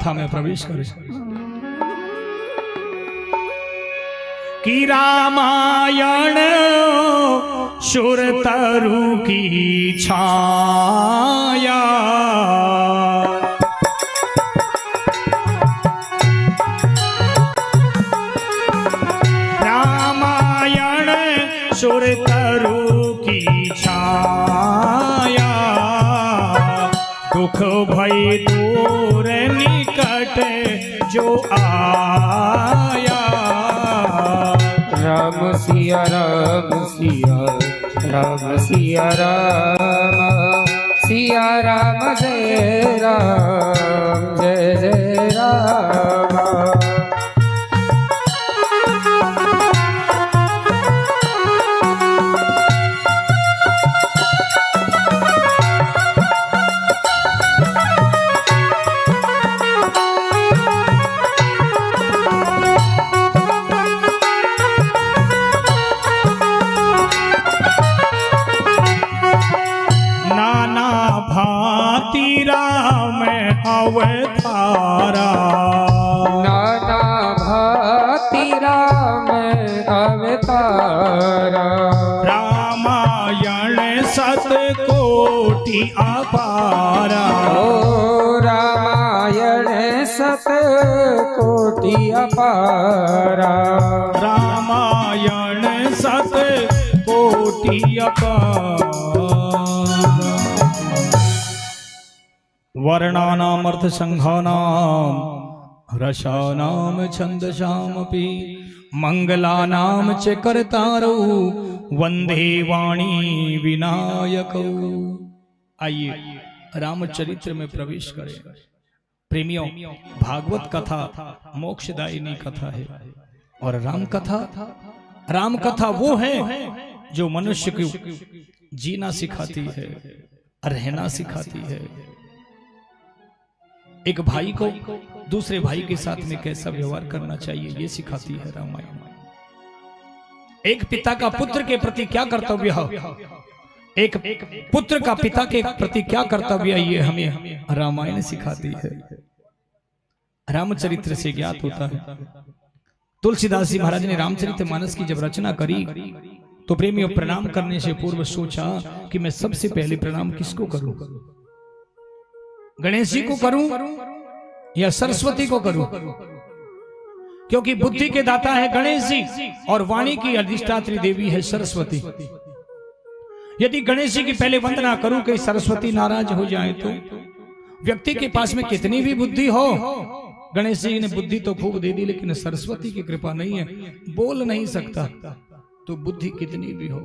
कथा में प्रवेश करें कि रामायण शूर तरु की छाया, रामायण शूर तरु की छाया, दुख भय दूर निकट जो आया। राम सिया राम सिया राम सिया राम, सिया राम जय राम जय जय राम। राम अवतारा, नाना भांति राम अवतारा, रामायण सतकोटि अपारा, ओ रामायण सतकोटि अपारा, रामायण सतकोटि अपारा। वर्णानाम अर्थ संघानाम रसानाम छंदसामपि मंगलानाम च कर्तारौ वंदे वाणी विनायकौ। आइए रामचरित्र में प्रवेश करें। प्रेमियों, भागवत कथा मोक्षदायिनी कथा है और राम कथा वो है जो मनुष्य को जीना सिखाती है, रहना सिखाती है। एक भाई को दूसरे भाई के साथ में कैसा व्यवहार करना चाहिए ये सिखाती है रामायण। एक पिता का पुत्र के प्रति क्या कर्तव्य है, एक पुत्र का पिता के प्रति क्या कर्तव्य है, ये हमें रामायण सिखाती है, रामचरित्र से ज्ञात होता है। तुलसीदास जी महाराज ने रामचरितमानस की जब रचना करी तो प्रेमियों प्रणाम करने से पूर्व सोचा कि मैं सबसे पहले प्रणाम किसको करूं, गणेश जी को करूं या सरस्वती को करूं, क्योंकि बुद्धि के दाता है गणेश जी और वाणी की अधिष्ठात्री देवी है सरस्वती। यदि गणेश जी की पहले वंदना करूं कि सरस्वती नाराज हो जाए तो व्यक्ति के पास में कितनी भी बुद्धि हो, गणेश जी ने बुद्धि तो खूब दे दी लेकिन सरस्वती की कृपा नहीं है, बोल नहीं सकता, तो बुद्धि कितनी भी हो।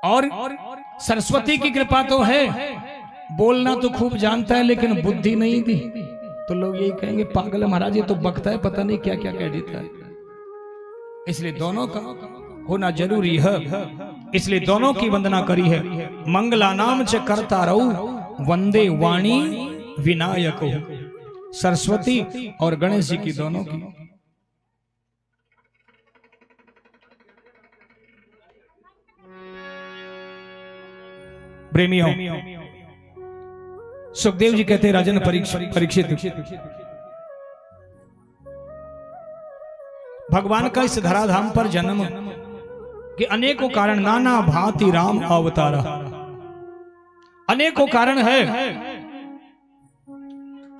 और सरस्वती की कृपा तो है, बोलना तो खूब जानता है लेकिन बुद्धि नहीं दी, तो लोग यही कहेंगे पागल महाराज ये तो बकता है, पता नहीं क्या क्या कह देता है। इसलिए दोनों का होना जरूरी है, इसलिए दोनों की वंदना करी है। मंगलानाम च कर्तारौ वंदे वाणी विनायको, सरस्वती और गणेश जी की दोनों की। प्रेमियों, सुखदेव जी कहते हैं राजन परीक्षित, भगवान का इस धराधाम पर जन्म के अनेकों कारण, नाना भांति राम अवतारा, अनेकों कारण है।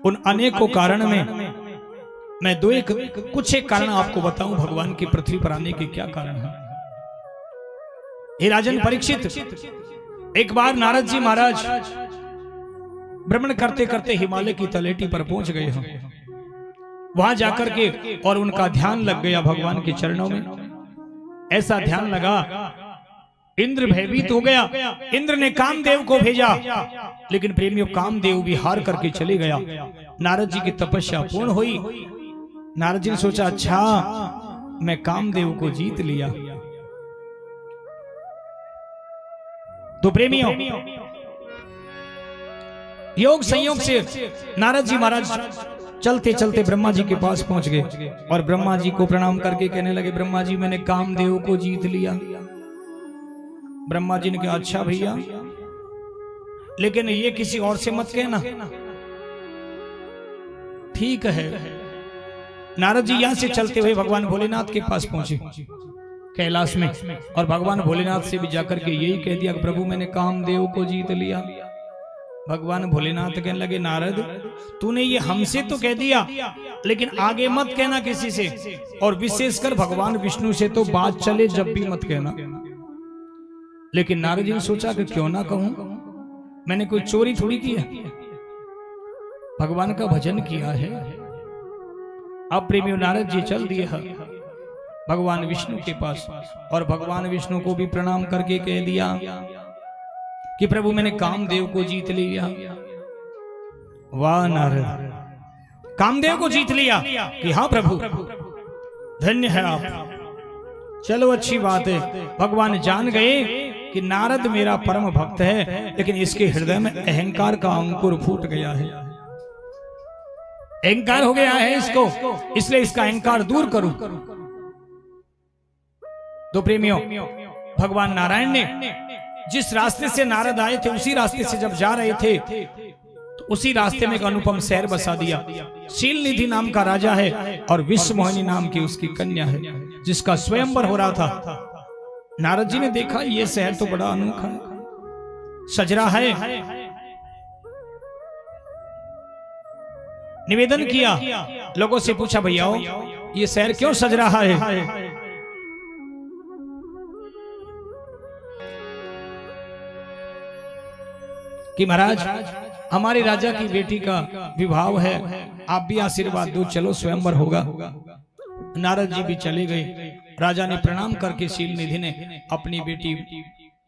उन अनेकों कारण में मैं कुछ एक कारण आपको बताऊं भगवान की पृथ्वी पर आने के क्या कारण है। हे राजन परीक्षित, एक बार नारद जी महाराज भ्रमण करते करते हिमालय की तलेटी पर पहुंच गए हैं। वहां जाकर के और उनका ध्यान लग गया भगवान के चरणों में। ऐसा ध्यान लगा इंद्र भयभीत हो गया। इंद्र ने कामदेव को भेजा, लेकिन प्रेमियों कामदेव भी हार करके चले गया। नारद जी की तपस्या पूर्ण हुई। नारद जी ने सोचा अच्छा मैं कामदेव को जीत लिया। तो प्रेमियों योग संयोग से नारद जी महाराज चलते चलते ब्रह्मा जी के पास पहुंच गए और ब्रह्मा जी को प्रणाम करके कहने लगे, ब्रह्मा जी मैंने कामदेव को जीत लिया। ब्रह्मा जी ने कहा अच्छा भैया, लेकिन ये किसी और से मत कहना, ठीक है। नारद जी यहां से चलते हुए भगवान भोलेनाथ के पास पहुंचे कैलाश में, और भगवान भोलेनाथ से भी जाकर के यही कह दिया कि प्रभु मैंने कामदेव को जीत लिया। भगवान भोलेनाथ कहने लगे नारद तूने ये हमसे तो कह दिया, लेकिन आगे मत कहना किसी से, और विशेषकर भगवान विष्णु से तो बात चले जब भी मत कहना। लेकिन नारद जी ने सोचा कि क्यों ना कहूं, मैंने कोई चोरी थोड़ी की है, भगवान का भजन किया है। अब प्रेमियों नारद जी चल दिए भगवान विष्णु के पास, और भगवान विष्णु को भी प्रणाम करके कह दिया कि प्रभु मैंने कामदेव को जीत लिया। वाह नारद, कामदेव को जीत लिया कि हाँ प्रभु धन्य है आप। चलो अच्छी बात है। भगवान जान गए कि नारद मेरा परम भक्त है, लेकिन इसके हृदय में अहंकार का अंकुर फूट गया है, अहंकार हो गया है इसको, इसलिए इसका अहंकार दूर करूं। तो प्रेमियों भगवान नारायण ने जिस रास्ते से नारद आए थे उसी रास्ते से जब जा रहे थे तो उसी रास्ते में एक अनुपम शहर बसा दिया। शील निधि नाम का राजा है और विश्व मोहिनी नाम की उसकी कन्या है, जिसका स्वयंवर हो रहा था। नारद जी ने देखा ये शहर तो बड़ा अनोखा सजरा है, निवेदन किया, लोगों से पूछा भैया ये शहर क्यों सज रहा है। कि महाराज हमारे राजा की बेटी का विवाह है, आप भी आशीर्वाद दो, चलो स्वयंवर होगा। नारद जी भी चले गए। राजा ने प्रणाम करके शील निधि ने अपनी बेटी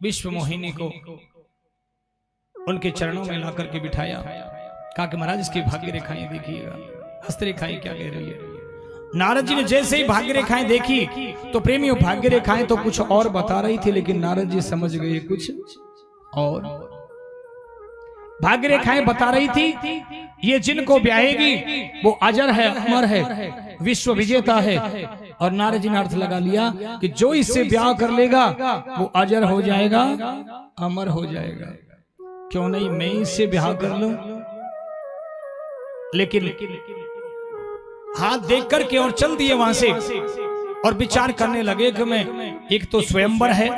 विश्व मोहिनी को उनके चरणों में ला करके बिठाया। कहा कि महाराज इसकी भाग्य रेखाएं देखिएगा, हस्तरेखाएं क्या कह रही है। नारद जी ने जैसे ही भाग्य रेखाएं देखी तो प्रेमियों भाग्य रेखाएं तो कुछ और बता रही थी, लेकिन नारद जी समझ गए कुछ और। भाग्य रेखाएं बता रही थी ये जिनको ब्याहेगी वो अजर है, अमर है, विश्व विजेता है। और नारद जी ने अर्थ लगा लिया कि जो इससे ब्याह कर लेगा वो अजर हो जाएगा, अमर हो जाएगा। क्यों नहीं मैं इससे ब्याह कर लूं। लेकिन हाथ देख करके और चल दिए वहां से, और विचार करने लगे कि मैं एक तो स्वयंवर है,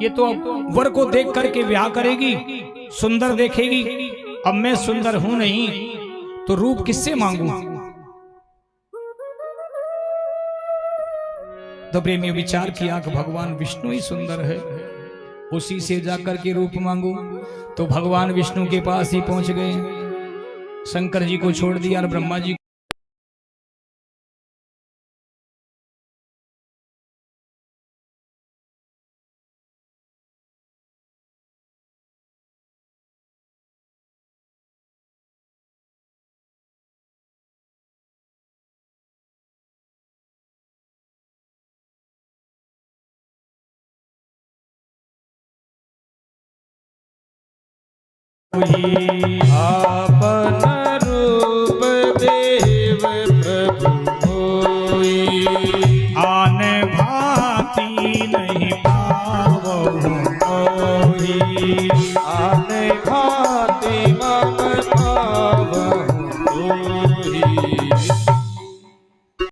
ये तो अब वर को देख करके ब्याह करेगी, सुंदर देखेगी, अब मैं सुंदर हूं नहीं तो रूप किससे मांगू। तो प्रेमी विचार किया कि भगवान विष्णु ही सुंदर है, उसी से जाकर के रूप मांगू। तो भगवान विष्णु के पास ही पहुंच गए, शंकर जी को छोड़ दिया और ब्रह्मा जी आप